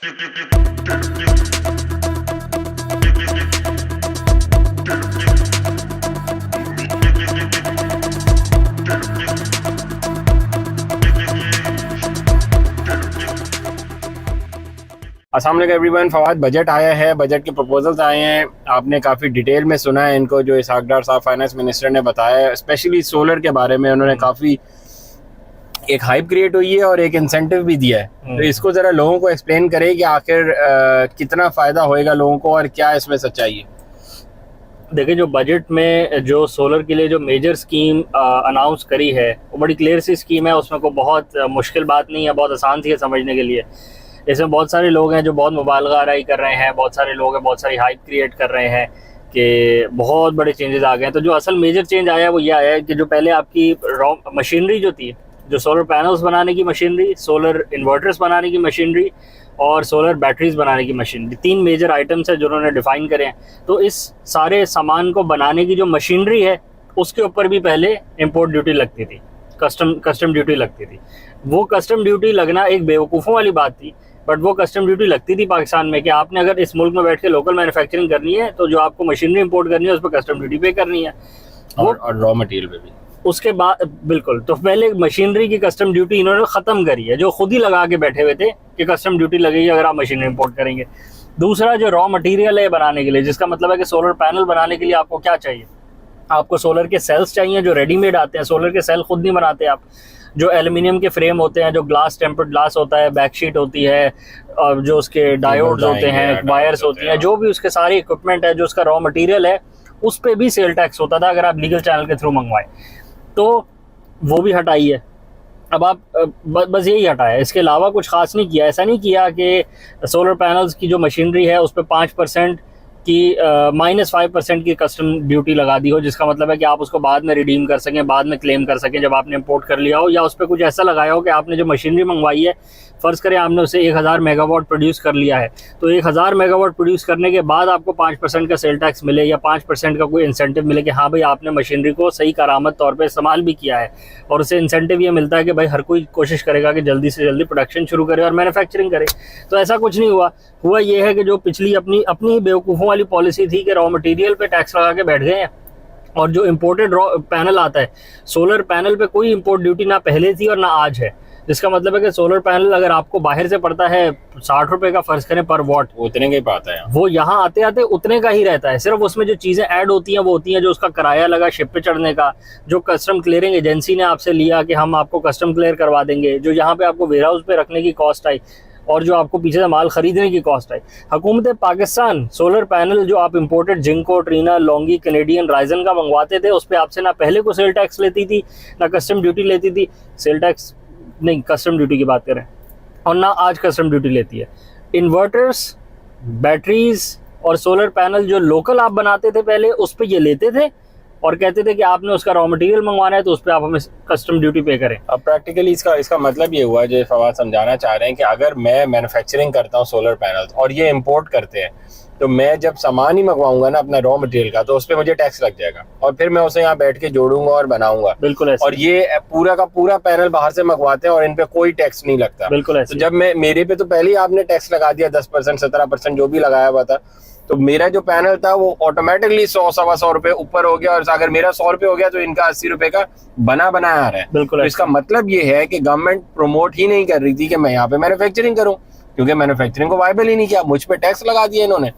अस्सलाम वालेकुम everyone. Fawad, budget आया है, बजट के प्रपोजल्स आए हैं। आपने काफ़ी डिटेल में सुना है इनको, जो इसहाक डार साहब फाइनेंस मिनिस्टर ने बताया, स्पेशली सोलर के बारे में उन्होंने काफ़ी एक हाइप क्रिएट हुई है और एक इंसेंटिव भी दिया है। तो इसको ज़रा लोगों को एक्सप्लेन करें कि आखिर कितना फ़ायदा होएगा लोगों को और क्या इसमें सच्चाई है। देखिए, जो बजट में जो सोलर के लिए जो मेजर स्कीम अनाउंस करी है वो बड़ी क्लियर सी स्कीम है। उसमें कोई बहुत मुश्किल बात नहीं है, बहुत आसान सी है समझने के लिए। इसमें बहुत सारे लोग हैं जो बहुत मुबालगा आराई कर रहे हैं, बहुत सारे लोग हैं बहुत सारी हाइप क्रिएट कर रहे हैं कि बहुत बड़े चेंजेस आ गए हैं। तो जो असल मेजर चेंज आया है वो ये आया है कि जो पहले आपकी रॉ मशीनरी जो थी, जो सोलर पैनल्स बनाने की मशीनरी, सोलर इन्वर्टर्स बनाने की मशीनरी और सोलर बैटरीज बनाने की मशीनरी, 3 मेजर आइटम्स है जो उन्होंने डिफाइन करे हैं। तो इस सारे सामान को बनाने की जो मशीनरी है उसके ऊपर भी पहले इम्पोर्ट ड्यूटी लगती थी, कस्टम ड्यूटी लगती थी। वो कस्टम ड्यूटी लगना एक बेवकूफ़ों वाली बात थी, बट वो कस्टम ड्यूटी लगती थी पाकिस्तान में कि आपने अगर इस मुल्क में बैठ के लोकल मैन्युफैक्चरिंग करनी है तो जो आपको मशीनरी इंपोर्ट करनी है उस पर कस्टम ड्यूटी पे करनी है, और रॉ मटेरियल पे भी। उसके बाद बिल्कुल, तो पहले मशीनरी की कस्टम ड्यूटी इन्होंने ख़त्म करी है, जो खुद ही लगा के बैठे हुए थे कि कस्टम ड्यूटी लगेगी अगर आप मशीनरी इंपोर्ट करेंगे। दूसरा, जो रॉ मटेरियल है बनाने के लिए, जिसका मतलब है कि सोलर पैनल बनाने के लिए आपको क्या चाहिए, आपको सोलर के सेल्स चाहिए जो रेडीमेड आते हैं। सोलर के सेल खुद नहीं बनाते आप, जो एल्युमिनियम के फ्रेम होते हैं, जो ग्लास टेम्पर्ड ग्लास होता है, बैकशीट होती है, और जो उसके डायोड्स होते हैं, वायर्स होती हैं, जो भी उसके सारे इक्विपमेंट है, जो उसका रॉ मटेरियल है, उस पर भी सेल टैक्स होता था अगर आप लीगल चैनल के थ्रू मंगवाएं। तो वो भी हटाई है अब आप, बस यही हटाया, इसके अलावा कुछ खास नहीं किया। ऐसा नहीं किया कि सोलर पैनल्स की जो मशीनरी है उस पर 5% की -5% की कस्टम ड्यूटी लगा दी हो, जिसका मतलब है कि आप उसको बाद में रिडीम कर सकें, बाद में क्लेम कर सकें जब आपने इंपोर्ट कर लिया हो। या उस पर कुछ ऐसा लगाया हो कि आपने जो मशीनरी मंगवाई है, फ़र्ज़ करें आपने उसे 1000 मेगावाट प्रोड्यूस कर लिया है, तो 1000 मेगावाट प्रोड्यूस करने के बाद आपको 5% का सेल टैक्स मिले या 5% का कोई इंसेंटिव मिले कि हाँ भाई आपने मशीनरी को सही करामत तौर पर इस्तेमाल भी किया है। और उसे इंसेंटिव ये मिलता है कि भाई हर कोई कोशिश करेगा कि जल्दी से जल्दी प्रोडक्शन शुरू करे और मैन्युफैक्चरिंग करे। तो ऐसा कुछ नहीं हुआ ये है कि जो पिछली अपनी बेवकूफ़ों वाली पॉलिसी थी कि रॉ मटेरियल पे टैक्स लगा के बैठ गए हैं, और जो इंपोर्टेड रॉ पैनल आता है, सोलर पैनल पे कोई इंपोर्ट ड्यूटी ना पहले थी और ना आज है। जिसका मतलब है कि सोलर पैनल अगर आपको बाहर से पड़ता है 60 रुपए का, फ़र्ज़ करें पर वॉट, उतने का ही पाता है, वो यहाँ आते आते उतने का ही रहता है। सिर्फ उसमें जो चीज़ें ऐड होती हैं वो होती हैं जो उसका किराया लगा शिप पे चढ़ने का, जो कस्टम क्लियरिंग एजेंसी ने आपसे लिया कि हम आपको कस्टम क्लियर करवा देंगे, जो यहाँ पे आपको वेयर हाउस पे रखने की कॉस्ट आई, और जो आपको पीछे से माल खरीदने की कॉस्ट आई। हुकूमत पाकिस्तान सोलर पैनल जो आप imported Jinko, Trina, Longi, Canadian, Risen का मंगवाते थे, उस पर आपसे ना पहले को सेल टैक्स लेती थी ना कस्टम ड्यूटी लेती थी, सेल टैक्स नहीं, कस्टम ड्यूटी की बात करें, और ना आज कस्टम ड्यूटी लेती है। इन्वर्टर्स, बैटरीज और सोलर पैनल जो लोकल आप बनाते थे पहले, उस पर ये लेते थे और कहते थे कि आपने उसका रॉ मटेरियल मंगवाना है तो उस पर आप हमें कस्टम ड्यूटी पे करें। अब प्रैक्टिकली इसका मतलब ये हुआ, जो फवाद समझाना चाह रहे हैं कि अगर मैं मैन्युफैक्चरिंग करता हूँ सोलर पैनल्स और ये इंपोर्ट करते हैं, तो मैं जब सामान ही मंगवाऊंगा ना अपना रॉ मटेरियल का, तो उस पर मुझे टैक्स लग जाएगा और फिर मैं उसे यहाँ बैठ के जोड़ूंगा और बनाऊंगा। बिल्कुल ऐसे। और ये पूरा का पूरा पैनल बाहर से मंगवाते हैं और इन पे कोई टैक्स नहीं लगता। बिल्कुल ऐसे। तो जब मेरे पे तो पहले ही आपने टैक्स लगा दिया 10%, 17% जो भी लगाया हुआ था, तो मेरा जो पैनल था वो ऑटोमेटिकली 100-125 रुपए ऊपर हो गया, और अगर मेरा 100 रुपए हो गया तो इनका 80 रुपए का बनाया आ रहा है। बिल्कुल। तो इसका मतलब ये है कि गवर्नमेंट प्रमोट ही नहीं कर रही थी कि मैं यहाँ पे मैन्युफैक्चरिंग करूँ, क्योंकि मैन्युफैक्चरिंग को वायबल ही नहीं किया। मुझ पे टैक्स लगा दिया इन्होंने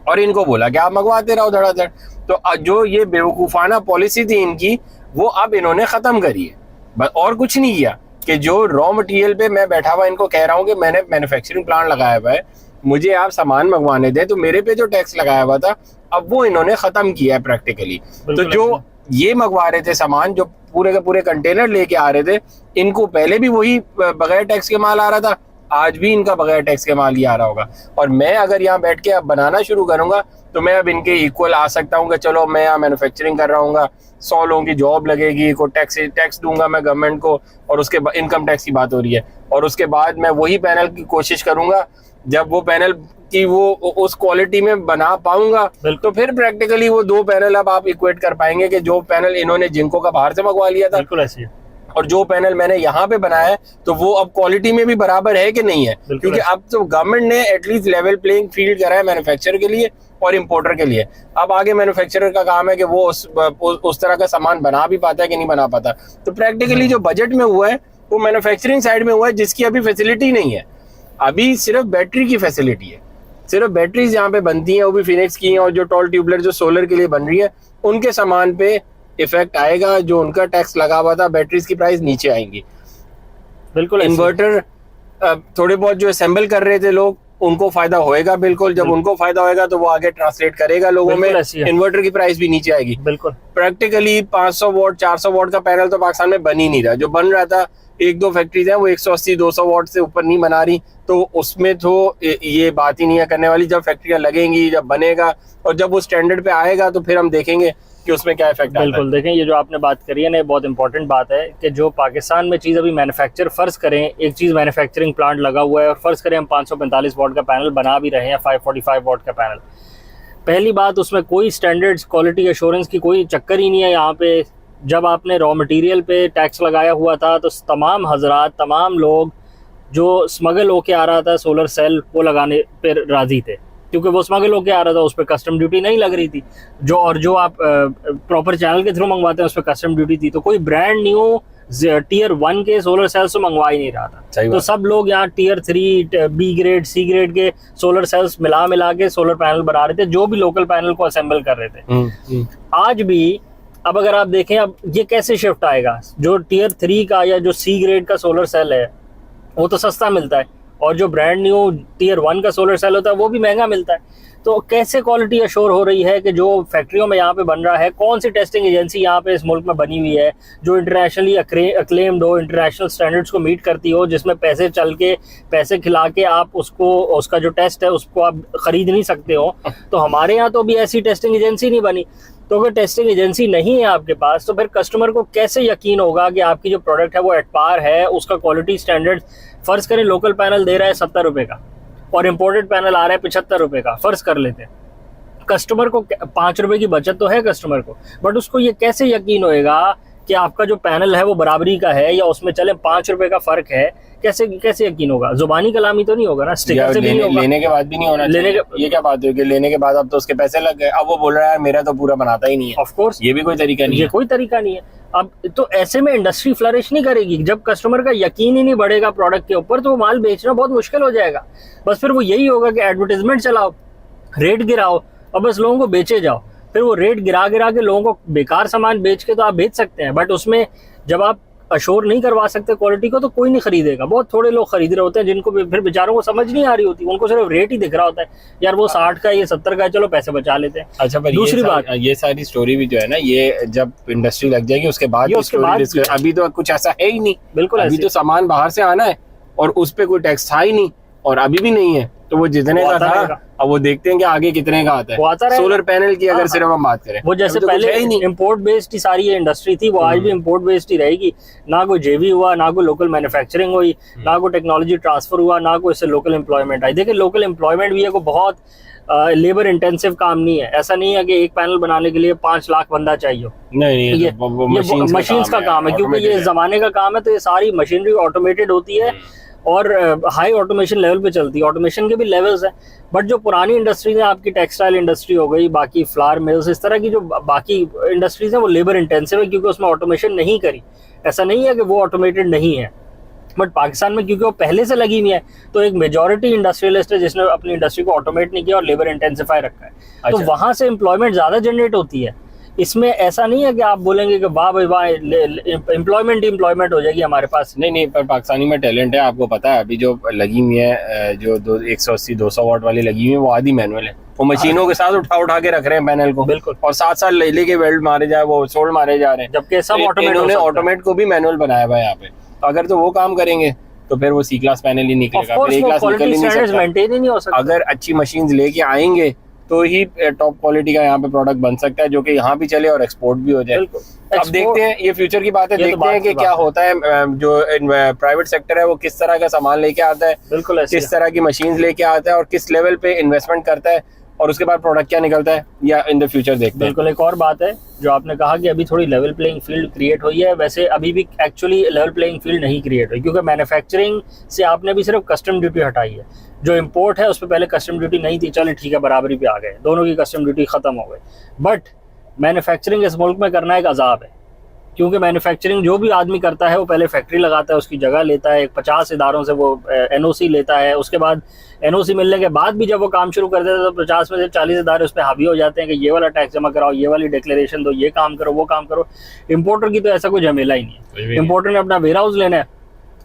और इनको बोला कि आप मंगवाते रहो धड़ाधड़। तो जो ये बेवकूफ़ाना पॉलिसी थी इनकी, वो अब इन्होंने ख़त्म करी है, बस और कुछ नहीं किया। कि जो रॉ मटेरियल पे मैं बैठा हुआ इनको कह रहा हूँ कि मैंने मैन्युफैक्चरिंग प्लांट लगाया हुआ है, मुझे आप सामान मंगवाने दें, तो मेरे पे जो टैक्स लगाया हुआ था अब वो इन्होंने ख़त्म किया है प्रैक्टिकली। तो जो ये मंगवा रहे थे सामान, जो पूरे के पूरे कंटेनर लेके आ रहे थे, इनको पहले भी वही बगैर टैक्स के माल आ रहा था, आज भी इनका बगैर टैक्स के माल ही आ रहा होगा। और मैं अगर यहाँ बैठ के अब बनाना शुरू करूंगा तो मैं अब इनके इक्वल आ सकता हूँ कि चलो मैं यहाँ मैन्युफैक्चरिंग कर रहा हूँ, 100 लोगों की जॉब लगेगी, को टैक्स दूंगा मैं गवर्नमेंट को, और उसके इनकम टैक्स की बात हो रही है। और उसके बाद मैं वही पैनल की कोशिश करूंगा, जब वो पैनल की वो उस क्वालिटी में बना पाऊंगा, तो फिर प्रैक्टिकली वो 2 पैनल अब आप इक्वेट कर पाएंगे कि जो पैनल इन्होंने जिंको का बाहर से मंगवा लिया था, बिल्कुल ऐसे और जो पैनल मैंने यहाँ पे बनाया है तो वो अब क्वालिटी में भी बराबर है कि नहीं है, क्योंकि अब तो गवर्नमेंट ने एटलीस्ट लेवल प्लेइंग फील्ड करा है मैन्युफैक्चरर के लिए और इंपोर्टर के लिए। अब आगे मैन्युफैक्चरर का काम है कि वो उस तरह का सामान बना भी पाता है कि नहीं बना पाता। तो प्रैक्टिकली जो बजट में हुआ है वो मैन्युफैक्चरिंग साइड में हुआ है, जिसकी अभी फैसिलिटी नहीं है। अभी सिर्फ बैटरी की फैसिलिटी है, सिर्फ बैटरीज यहाँ पे बनती हैं, वो भी फिनिक्स की हैं, और जो टॉल ट्यूबलर जो सोलर के लिए बन रही है उनके सामान पे इफेक्ट आएगा। जो उनका टैक्स लगा हुआ था, बैटरीज की प्राइस नीचे आएंगी। बिल्कुल इन्वर्टर थोड़े बहुत जो असेंबल कर रहे थे लोग, उनको फायदा होएगा। बिल्कुल, जब उनको फायदा होएगा तो वो आगे ट्रांसलेट करेगा लोगों में, इन्वर्टर की प्राइस भी नीचे आएगी। बिल्कुल प्रैक्टिकली 500 वॉट 400 वॉट का पैनल तो पाकिस्तान में बन ही नहीं रहा। जो बन रहा था, एक दो फैक्ट्रीज हैं वो 180-200 वॉट से ऊपर नहीं बना रही, तो उसमें तो ये बात ही नहीं है करने वाली। जब फैक्ट्रियां लगेंगी, जब बनेगा और जब वो स्टैंडर्ड पे आएगा तो फिर हम देखेंगे कि उसमें क्या इफेक्ट आता है। बिल्कुल, देखें ये जो आपने बात करी है ना, बहुत इंपॉर्टेंट बात है कि जो पाकिस्तान में चीज़ अभी मैन्युफैक्चर, फ़र्ज़ करें एक चीज़ मैन्युफैक्चरिंग प्लांट लगा हुआ है और फ़र्ज़ करें हम 545 वॉट का पैनल बना भी रहे हैं, 545 वॉट का पैनल। पहली बात, उसमें कोई स्टैंडर्ड्स, क्वालिटी एश्योरेंस की कोई चक्कर ही नहीं है। यहाँ पे जब आपने रॉ मटेरियल पे टैक्स लगाया हुआ था तो तमाम हजरात, तमाम लोग जो स्मगल होके आ रहा था सोलर सेल, वो लगाने पर राज़ी थे, क्योंकि वो स्मगल होके आ रहा था, उस पर कस्टम ड्यूटी नहीं लग रही थी। जो आप प्रॉपर चैनल के थ्रू मंगवाते हैं उस पर कस्टम ड्यूटी थी। तो कोई ब्रांड न्यू टियर 1 के सोलर सेल्स तो मंगवा ही नहीं रहा था। तो सब लोग यहाँ tier 3, B grade, C grade के सोलर सेल्स मिला के सोलर पैनल बना रहे थे, जो भी लोकल पैनल को असेंबल कर रहे थे। आज भी अब अगर आप देखें, अब ये कैसे शिफ्ट आएगा, जो टियर 3 का या जो सी ग्रेड का सोलर सेल है वो तो सस्ता मिलता है, और जो ब्रांड न्यू टियर 1 का सोलर सेल होता है वो भी महंगा मिलता है। तो कैसे क्वालिटी अश्योर हो रही है कि जो फैक्ट्रियों में यहाँ पे बन रहा है, कौन सी टेस्टिंग एजेंसी यहाँ पे इस मुल्क में बनी हुई है जो इंटरनेशनली अक्लेम्ड हो, इंटरनेशनल स्टैंडर्ड्स को मीट करती हो, जिसमें पैसे चल के, पैसे खिला के आप उसका जो टेस्ट है उसको आप खरीद नहीं सकते हो। तो हमारे यहाँ तो अभी ऐसी टेस्टिंग एजेंसी नहीं बनी। तो अगर टेस्टिंग एजेंसी नहीं है आपके पास, तो फिर कस्टमर को कैसे यकीन होगा कि आपकी जो प्रोडक्ट है वो एट पार है, उसका क्वालिटी स्टैंडर्ड। फर्ज करें लोकल पैनल दे रहा है 70 रुपए का और इम्पोर्टेड पैनल आ रहा है 75 रुपए का, फर्ज कर लेते हैं। कस्टमर को 5 रुपए की बचत तो है कस्टमर को, बट उसको ये कैसे यकीन होएगा कि आपका जो पैनल है वो बराबरी का है या उसमें चले 5 रुपए का फर्क है? कैसे यकीन होगा? जुबानी कलामी तो नहीं होगा ना, स्टिकर से भी नहीं होगा। लेने के बाद भी नहीं होना चाहिए। ये क्या बात है कि लेने के बाद अब तो उसके पैसे लग गए, अब वो बोल रहा है मेरा तो पूरा बनाता ही नहीं है। ऑफ कोर्स ये भी कोई तरीका नहीं है, ये कोई तरीका नहीं है। अब तो ऐसे में इंडस्ट्री फ्लरिश नहीं करेगी। जब कस्टमर का यकीन ही नहीं बढ़ेगा प्रोडक्ट के ऊपर, तो वो माल बेचना बहुत मुश्किल हो जाएगा। बस फिर वो यही होगा कि एडवर्टाइजमेंट चलाओ, रेट गिराओ और बस लोगों को बेचे जाओ। फिर वो रेट गिरा के लोगों को बेकार सामान बेच के तो आप बेच सकते हैं, बट उसमें जब आप अश्योर नहीं करवा सकते क्वालिटी को, तो कोई नहीं खरीदेगा। बहुत थोड़े लोग खरीद रहे होते हैं, जिनको फिर बेचारों को समझ नहीं आ रही होती, उनको सिर्फ रेट ही दिख रहा होता है, यार वो 60 का, ये 70 का है, चलो पैसे बचा लेते हैं। अच्छा, पर दूसरी बात, ये सारी स्टोरी भी जो है ना, ये जब इंडस्ट्री लग जाएगी उसके बाद अभी तो कुछ ऐसा है ही नहीं। बिल्कुल, अभी तो सामान बाहर से आना है और उस पर कोई टैक्स था ही नहीं, और अभी भी नहीं है। तो वो जितने का था, अब वो देखते हैं कि आगे कितने का आता है। वो आता सोलर पैनल की अगर सिर्फ हम बात करें, वो जैसे तो पहले इंपोर्ट बेस्ड ही सारी ये इंडस्ट्री थी, वो आज भी इंपोर्ट बेस्ड ही रहेगी। ना कोई जेवी हुआ, ना कोई लोकल मैन्युफैक्चरिंग हुई, ना कोई टेक्नोलॉजी ट्रांसफर हुआ, ना कोई इससे लोकल एम्प्लॉयमेंट आई। देखिए लोकल एम्प्लॉयमेंट भी है, को बहुत लेबर इंटेंसिव काम नहीं है। ऐसा नहीं है कि एक पैनल बनाने के लिए 5 लाख बंदा चाहिए। नहीं, ये मशीन्स का काम है, क्योंकि ये जमाने का काम है। तो ये सारी मशीनरी ऑटोमेटेड होती है और हाई ऑटोमेशन लेवल पे चलती है। ऑटोमेशन के भी लेवल्स हैं, बट जो पुरानी इंडस्ट्रीज है, आपकी टेक्सटाइल इंडस्ट्री हो गई, बाकी फ्लावर मिल्स, इस तरह की जो बाकी इंडस्ट्रीज हैं, वो लेबर इंटेंसिव है, क्योंकि उसमें ऑटोमेशन नहीं करी। ऐसा नहीं है कि वो ऑटोमेटेड नहीं है, बट पाकिस्तान में क्योंकि वो पहले से लगी हुई है, तो एक मेजॉरिटी इंडस्ट्रियलिस्ट है जिसने अपनी इंडस्ट्री को ऑटोमेट नहीं किया और लेबर इंटेंसिफाई रखा है। तो वहां से एम्प्लॉयमेंट ज्यादा जनरेट होती है। इसमें ऐसा नहीं है कि आप बोलेंगे कि वाह भाई वाह एम्प्लॉयमेंट हो जाएगी हमारे पास। नहीं, पर पाकिस्तानी में टैलेंट है। आपको पता है अभी जो लगी हुई है, जो 180-200 वाट वाली लगी हुई है, वो आधी मैनुअल है। वो मशीनों के साथ उठा के रख रहे हैं पैनल को। बिल्कुल। और साथ ले के वेल्ड मारे जा, वो सोल्ड मारे जा रहे हैं, जबकि सब ऑटोमेट को भी मैनुअल बनाया हुआ है यहाँ पे। तो अगर तो वो काम करेंगे तो फिर वो सी क्लास पैनल ही निकलेगा, फिर ए क्लास निकल ही नहीं सकता। अगर अच्छी मशीन लेके आएंगे तो ही टॉप क्वालिटी का यहाँ पे प्रोडक्ट बन सकता है, जो कि यहाँ भी चले और एक्सपोर्ट भी हो जाए। अब देखते हैं, ये फ्यूचर की बात है, देखते हैं कि क्या होता है। जो प्राइवेट सेक्टर है वो किस तरह का सामान लेके आता है, बिल्कुल किस तरह की मशीन लेके आता है और किस लेवल पे इन्वेस्टमेंट करता है, और उसके बाद प्रोडक्ट क्या निकलता है या इन द फ्यूचर देखते हैं। बिल्कुल। एक और बात है जो आपने कहा कि अभी थोड़ी लेवल प्लेइंग फील्ड क्रिएट हुई है, वैसे अभी भी एक्चुअली लेवल प्लेइंग फील्ड नहीं क्रिएट हुई, क्योंकि मैन्युफैक्चरिंग से आपने भी सिर्फ कस्टम ड्यूटी हटाई है। जो इम्पोर्ट है उस पर पहले कस्टम ड्यूटी नहीं थी, चले ठीक है बराबरी पे आ गए, दोनों की कस्टम ड्यूटी खत्म हो गई। बट मैन्युफैक्चरिंग इस मुल्क में करना एक अजाब है, क्योंकि मैन्युफैक्चरिंग जो भी आदमी करता है वो पहले फैक्ट्री लगाता है, उसकी जगह लेता है, 50 इदारों से वो एनओसी लेता है, उसके बाद एनओसी मिलने के बाद भी जब वो काम शुरू कर देता है तो 50 में से 40 इदारे उस पर हावी हो जाते हैं कि ये वाला टैक्स जमा कराओ, ये वाली डिक्लेरेशन दो, ये काम करो, वो काम करो। इंपोर्टर की तो ऐसा कोई झमेला ही नहीं है। इंपोर्टर ने अपना वेयर हाउस लेना है,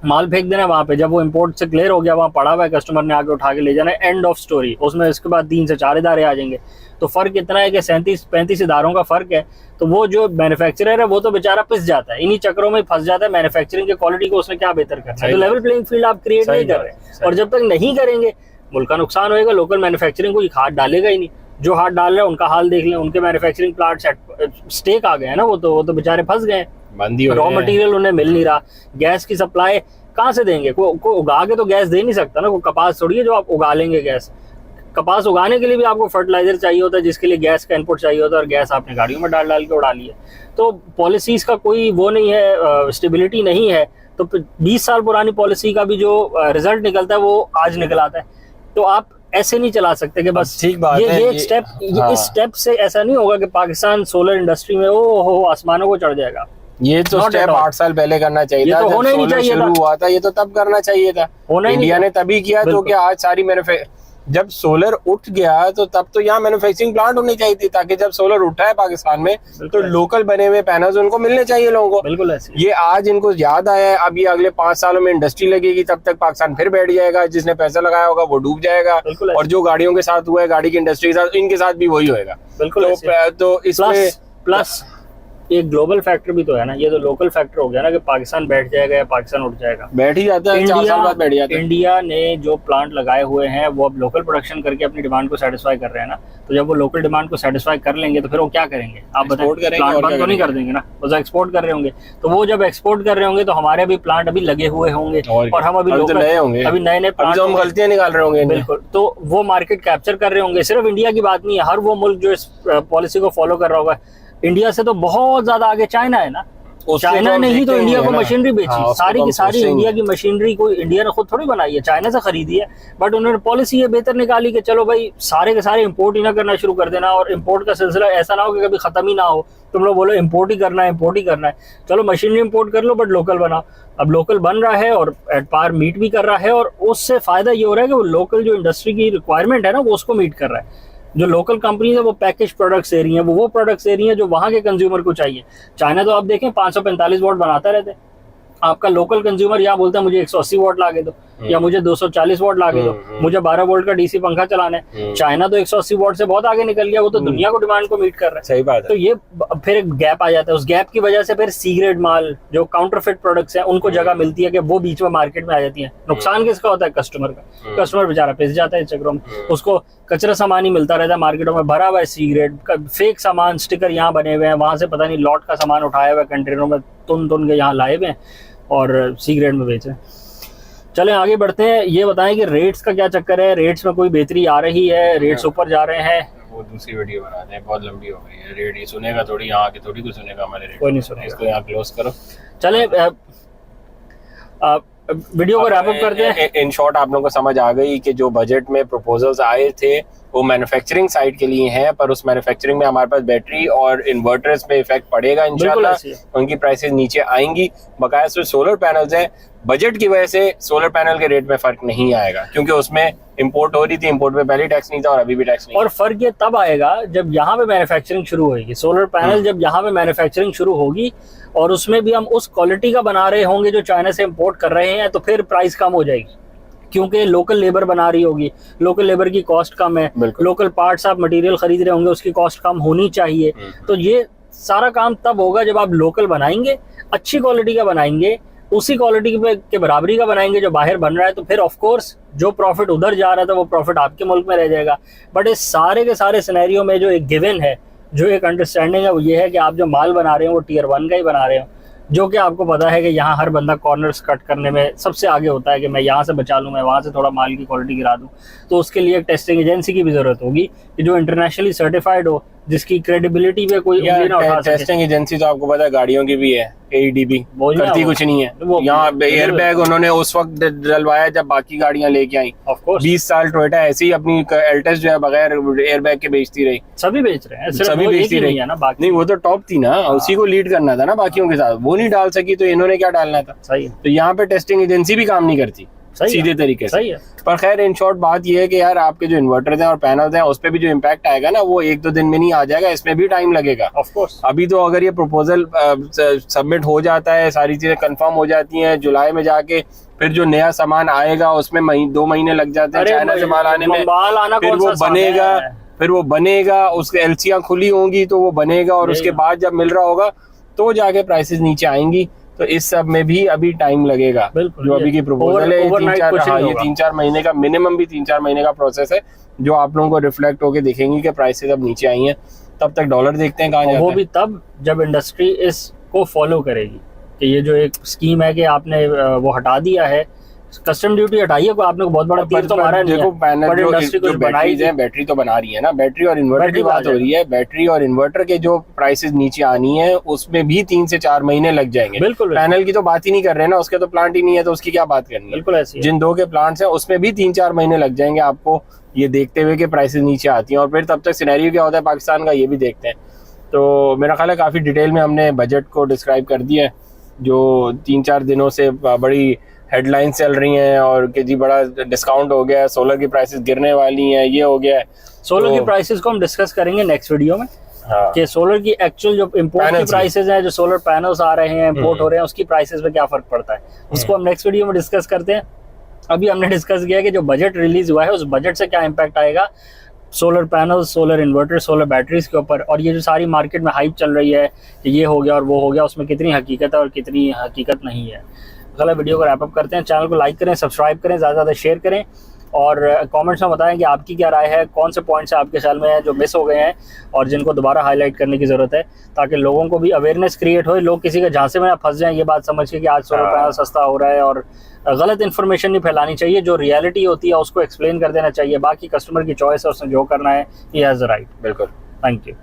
माल फेंक देना है वहाँ पे, जब वो इंपोर्ट से क्लियर हो गया, वहाँ पड़ा हुआ है, कस्टमर ने आके उठा के ले जाना है, एंड ऑफ स्टोरी। उसमें इसके बाद 3 से 4 इदारे आ जाएंगे। तो फर्क इतना है कि 37-35 इदारों का फर्क है। तो वो जो मैन्युफैक्चरर है वो तो बेचारा पिस जाता है, इन्हीं चक्रों में फंस जाता है। मैन्युफैक्चरिंग की क्वालिटी को उसने क्या बेहतर करना है? तो लेवल प्लेइंग फील्ड आप क्रिएट नहीं कर रहे, और जब तक नहीं करेंगे मुल्क का नुकसान होएगा। लोकल मैन्युफैक्चरिंग को हाथ डालेगा ही नहीं। जो हाथ डाल रहे हैं उनका हाल देख लें, उनके मैन्युफैक्चरिंग प्लांट स्टेक आ गए हैं ना, वो तो बेचारे फंस गए। रॉ मटेरियल उन्हें मिल नहीं रहा, गैस की सप्लाई कहाँ से देंगे? को उगा के तो गैस दे नहीं सकता ना, को कपास थोड़ी है जो आप उगा लेंगे गैस। कपास उगाने के लिए भी आपको फर्टिलाइजर चाहिए होता है, जिसके लिए गैस का इनपुट चाहिए होता है, और गैस आपने गाड़ियों में डाल के उड़ा ली है। तो पॉलिसीज का कोई वो नहीं है, स्टेबिलिटी नहीं है। तो 20 साल पुरानी पॉलिसी का भी जो रिजल्ट निकलता है वो आज निकल आता है। तो आप ऐसे नहीं चला सकते कि बस ठीक बात ये एक स्टेप, इस स्टेप से ऐसा नहीं होगा कि पाकिस्तान सोलर इंडस्ट्री में हो आसमानों को चढ़ जाएगा। ये तो स्टेप 8 साल पहले करना चाहिए था, तो जब सोलर शुरू हुआ था, ये तो तब करना चाहिए था। इंडिया ने तभी किया, तो क्या आज सारी जब सोलर उठ गया तो तब तो यहाँ मैन्युफैक्चरिंग प्लांट होनी चाहिए थी, ताकि जब सोलर उठा है पाकिस्तान में तो लोकल बने हुए पैनल्स उनको मिलने चाहिए लोगों को। बिल्कुल ऐसे। ये आज इनको याद आया है, अब ये अगले 5 सालों में इंडस्ट्री लगेगी, तब तक पाकिस्तान फिर बैठ जाएगा, जिसने पैसा लगाया होगा वो डूब जाएगा। और जो गाड़ियों के साथ हुआ है, गाड़ी की इंडस्ट्री के साथ, इनके साथ भी वही होएगा। बिल्कुल। तो इसमें प्लस एक ग्लोबल फैक्टर भी तो है ना, ये तो लोकल फैक्टर हो गया ना कि पाकिस्तान बैठ जाएगा या पाकिस्तान उठ जाएगा। बैठ ही जाता है, 4 साल बाद बैठ जाता है। इंडिया ने जो प्लांट लगाए हुए हैं वो अब लोकल प्रोडक्शन करके अपनी डिमांड को सेटिस्फाई कर रहे हैं ना। तो जब वो लोकल डिमांड को सेटिस्फाई कर लेंगे तो फिर वो क्या करेंगे? आप बताएं, प्लांट बंद तो नहीं कर देंगे ना, वो एक्सपोर्ट कर रहे होंगे। तो वो जब एक्सपोर्ट कर रहे होंगे तो हमारे भी प्लांट अभी लगे हुए होंगे, और हम अभी नए होंगे, अभी नए प्लांट, हम गलतियां निकाल रहे होंगे। बिल्कुल। तो वो मार्केट कैप्चर कर रहे होंगे। सिर्फ इंडिया की बात नहीं है, हर वो मुल्क जो इस पॉलिसी को फॉलो कर रहा होगा। इंडिया से तो बहुत ज्यादा आगे चाइना है ना। चाइना ने ही तो इंडिया को मशीनरी बेची, सारी की सारी इंडिया की मशीनरी को इंडिया ने खुद थोड़ी बनाई है, चाइना से खरीदी है। बट उन्होंने पॉलिसी ये बेहतर निकाली कि चलो भाई सारे के सारे इंपोर्ट ही ना करना शुरू कर देना, और इंपोर्ट का सिलसिला ऐसा ना हो कि कभी खत्म ही ना हो। तुम लोग बोलो इंपोर्ट ही करना है, इंपोर्ट ही करना है, चलो मशीनरी इंपोर्ट कर लो बट लोकल बनाओ। अब लोकल बन रहा है और एट पार मीट भी कर रहा है, और उससे फायदा ये हो रहा है कि वो लोकल जो इंडस्ट्री की रिक्वायरमेंट है ना वो उसको मीट कर रहा है। जो लोकल कंपनी है वो पैकेज प्रोडक्ट्स दे रही हैं, वो प्रोडक्ट्स दे रही हैं जो वहां के कंज्यूमर को चाहिए। चाइना तो आप देखें 545 वॉट बनाता रहता है, आपका लोकल कंज्यूमर यहाँ बोलता है मुझे 180 वॉट ला के दो, या मुझे 240 वॉट ला के दो, मुझे 12 वोल्ट का डीसी पंखा चलाना है। चाइना तो 180 वॉट से बहुत आगे निकल गया, वो तो दुनिया को डिमांड को मीट कर रहा है। सही बात है। तो ये फिर एक गैप आ जाता है, उस गैप की वजह से फिर सी ग्रेड माल जो काउंटरफिट प्रोडक्ट्स हैं उनको जगह मिलती है कि वो बीच में मार्केट में आ जाती है। नुकसान किसका होता है? कस्टमर का। कस्टमर बेचारा पिस जाता है चक्रों में, उसको कचरा सामान ही मिलता रहता है मार्केटों में, भरा हुआ है सी ग्रेड फेक सामान, स्टिकर यहाँ बने हुए हैं, वहां से पता नहीं लॉट का सामान उठाया हुआ है कंटेनरों में तुन के यहाँ लाए हुए हैं और सी ग्रेड में बेचे। चलें आगे बढ़ते हैं। ये बताएं कि रेट्स का क्या चक्कर है? रेट्स में कोई बेहतरी आ रही है? रेट्स ऊपर जा रहे हैं? वो दूसरी वीडियो बनाते हैं, बहुत लंबी हो गई है। रेट ये सुनेगा थोड़ी, यहाँ के थोड़ी कुछ सुनेगा हमारे रेट, कोई नहीं सुनेगा। इसको यहाँ क्लोज करो। चलें वीडियो को रैप अप करते हैं। इन शॉर्ट आप लोगों को समझ आ गई कि जो बजट में प्रपोजल्स आए थे वो मैन्युफैक्चरिंग साइड के लिए हैं, पर उस मैन्युफैक्चरिंग में हमारे पास बैटरी और इन्वर्टर्स पे इफेक्ट पड़ेगा इंशाल्लाह। उनकी प्राइसेस नीचे आएंगी। बकाया सिर्फ सोलर पैनल्स हैं, बजट की वजह से सोलर पैनल के रेट में फर्क नहीं आएगा, क्योंकि उसमें इंपोर्ट हो रही थी, इंपोर्ट पे पहले टैक्स नहीं था और अभी भी टैक्स नहीं। और फर्क ये तब आएगा जब यहाँ पे मैन्युफैक्चरिंग शुरू होगी। सोलर पैनल जब यहाँ पे मैन्युफैक्चरिंग शुरू होगी और उसमें भी हम उस क्वालिटी का बना रहे होंगे जो चाइना से इंपोर्ट कर रहे हैं, तो फिर प्राइस कम हो जाएगी, क्योंकि लोकल लेबर बना रही होगी, लोकल लेबर की कॉस्ट कम है, लोकल पार्ट्स आप मटेरियल खरीद रहे होंगे उसकी कॉस्ट कम होनी चाहिए। तो ये सारा काम तब होगा जब आप लोकल बनाएंगे, अच्छी क्वालिटी का बनाएंगे, उसी क्वालिटी के बराबरी का बनाएंगे जो बाहर बन रहा है। तो फिर ऑफ कोर्स जो प्रॉफिट उधर जा रहा था वो प्रॉफिट आपके मुल्क में रह जाएगा। बट इस सारे के सारे सिनेरियो में जो एक गिवन है, जो एक अंडरस्टैंडिंग है, वो ये है कि आप जो माल बना रहे हो वो टीयर 1 का ही बना रहे हो। जो कि आपको पता है कि यहाँ हर बंदा कॉर्नर्स कट करने में सबसे आगे होता है कि मैं यहाँ से बचा लूँ, मैं वहाँ से थोड़ा माल की क्वालिटी गिरा दूँ। तो उसके लिए एक टेस्टिंग एजेंसी की भी ज़रूरत होगी कि जो इंटरनेशनली सर्टिफाइड हो, जिसकी क्रेडिबिलिटी पे कोई उंगली ना उठा सके। टेस्टिंग एजेंसी तो आपको पता है गाड़ियों की भी है, AEDB करती कुछ नहीं है। यहाँ एयरबैग उन्होंने उस वक्त डलवाया जब बाकी गाड़ियां लेके आई। ऑफ कोर्स 20 साल टोयोटा ऐसे ही अपनी एल्टस जो है बगैर एयरबैग के बेचती रही। सभी बेच रहे हैं, सिर्फ सभी वो एक बेचती ही रही नहीं है ना, बाकी नहीं, वो तो टॉप थी ना, उसी को लीड करना था ना बाकियों के साथ, वो नहीं डाल सकी तो इन्होंने क्या डालना था। सही है, तो यहाँ पे टेस्टिंग एजेंसी भी काम नहीं करती सीधे तरीके से। सही है। पर खैर इन शॉर्ट बात ये है कि यार आपके जो इन्वर्टर्स हैं और पैनल्स हैं उस पे भी जो इम्पैक्ट आएगा ना वो 1-2 दिन में नहीं आ जाएगा, इसमें भी टाइम लगेगा। ऑफ कोर्स अभी तो अगर ये प्रपोजल सबमिट हो जाता है, सारी चीजें कंफर्म हो जाती हैं, जुलाई में जाके फिर जो नया सामान आएगा उसमें 2 महीने लग जाते हैं चाइना से माल आने में। फिर वो बनेगा, फिर वो बनेगा, उसके एलसीआं खुली होंगी तो वो बनेगा, और उसके बाद जब मिल रहा होगा तो जाके प्राइसेस नीचे आएंगी। तो इस सब में भी अभी टाइम लगेगा। जो अभी की प्रपोजल है ये 3-4 महीने का मिनिमम, भी 3-4 महीने का प्रोसेस है जो आप लोगों को रिफ्लेक्ट होके दिखेंगे कि प्राइसेस अब नीचे आई हैं। तब तक डॉलर देखते हैं कहाँ जाता है। वो भी तब जब इंडस्ट्री इसको फॉलो करेगी कि ये जो एक स्कीम है कि आपने वो हटा दिया है, कस्टम ड्यूटी हटाइए, को आपने बहुत बड़ा तीर तो मारा नहीं है। देखो पैनल इंडस्ट्री जो बैटरीज है, बैटरी तो बना रही है ना, बैटरी और इन्वर्टर की बात हो रही है। बैटरी और इन्वर्टर के जो प्राइसेस नीचे आनी है उसमें भी 3 से 4 महीने लग जाएंगे। बिल्कुल, पैनल की तो बात ही नहीं कर रहे ना, उसके तो प्लांट ही नहीं है तो उसकी क्या बात करनी है। बिल्कुल ऐसी जिन 2 के प्लांट्स हैं उसमें भी 3-4 महीने लग जाएंगे आपको ये देखते हुए कि प्राइसेस नीचे आती हैं। और फिर तब तक सिनेरियो क्या होता है पाकिस्तान का ये भी देखते हैं। तो मेरा ख्याल है काफी डिटेल में हमने बजट को डिस्क्राइब कर दिया है, जो 3-4 दिनों से बड़ी हेडलाइंस चल रही हैं और कि जी बड़ा डिस्काउंट हो गया है, सोलर की प्राइसेस गिरने वाली हैं, ये हो गया है। सोलर की प्राइसेस को हम डिस्कस करेंगे नेक्स्ट वीडियो में। हाँ। कि सोलर की एक्चुअल जो इंपोर्ट की प्राइसेस हैं, जो सोलर पैनल्स आ रहे हैं इंपोर्ट हो रहे हैं, उसकी प्राइसेस पे क्या फर्क पड़ता है, उसको हम नेक्स्ट वीडियो में डिस्कस करते हैं। अभी हमने डिस्कस किया कि जो बजट रिलीज हुआ है उस बजट से क्या इम्पैक्ट आएगा solar panel, solar inverter, solar batteries के ऊपर, और ये जो सारी मार्केट में हाइप चल रही है कि ये हो गया और वो हो गया, उसमें कितनी हकीकत है और कितनी हकीकत नहीं है। अगला वीडियो को रैप अप करते हैं। चैनल को लाइक करें, सब्सक्राइब करें, ज़्यादा से ज़्यादा शेयर करें, और कमेंट्स में बताएं कि आपकी क्या राय है, कौन से पॉइंट्स आपके ख्याल में हैं जो मिस हो गए हैं और जिनको दोबारा हाईलाइट करने की ज़रूरत है, ताकि लोगों को भी अवेयरनेस क्रिएट हो, लोग किसी के झांसे में फंस जाएं ये बात समझ के कि आज सोलर पैनल सस्ता हो रहा है। और गलत इन्फॉर्मेशन नहीं फैलानी चाहिए, जो रियलिटी होती है उसको एक्सप्लेन कर देना चाहिए। बाकी कस्टमर की चॉइस है, उसने जो करना है, ही हैज़ द राइट। बिल्कुल। Thank you.